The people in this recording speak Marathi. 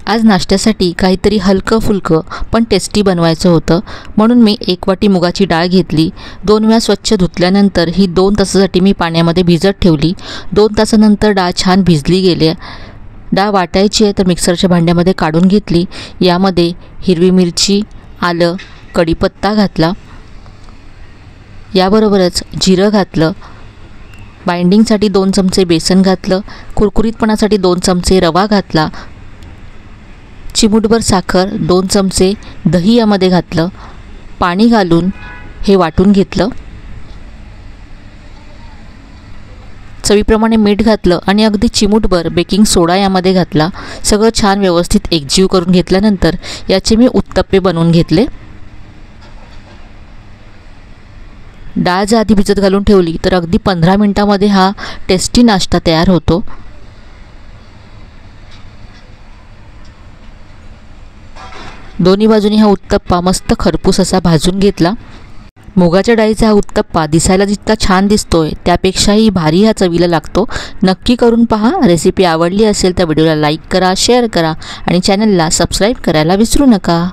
आज नाश्त्यासाठी काहीतरी हलकं फुलकं पण टेस्टी बनवायचं होतं, म्हणून मी 1 वाटी मुगाची डाळ घेतली. 2 वेळा स्वच्छ धुतल्यानंतर ही 2 तासासाठी मी पाण्यामध्ये भिजत ठेवली. 2 तासानंतर डाळ छान भिजली गेली. डाळ वाटायची आहे तर मिक्सरच्या भांड्यामध्ये काढून घेतली. यामध्ये हिरवी मिरची, आलं, कढीपत्ता घातला. याबरोबरच जिरं घातलं. बाइंडिंगसाठी 2 चमचे बेसन घातलं. कुरकुरीतपणासाठी 2 चमचे रवा घातला. चिमूटभर साखर, 2 चमचे दही यामध्ये घातलं. पाणी घालून हे वाटून घेतलं. चवीप्रमाणे मीठ घातलं आणि अगदी चिमूटभर बेकिंग सोडा यामध्ये घातला. सगळं छान व्यवस्थित एकजीव करून घेतल्यानंतर याचे मी उत्तप्पे बनवून घेतले. डाळ जर आधी भिजत घालून ठेवली तर अगदी 15 मिनिटांमध्ये हा टेस्टी नाश्ता तयार होतो. दोन्ही बाजूनी हा उत्तप्पा मस्त खरपूस असा भाजून घेतला. मुगाच्या डाळीचा हा उत्तप्पा दिसायला जितका छान दिसतोय त्यापेक्षाही भारी हा चवीला लागतो. नक्की करून पहा. रेसिपी आवडली असेल तर व्हिडिओला लाईक करा, शेअर करा आणि चॅनलला सबस्क्राईब करायला विसरू नका.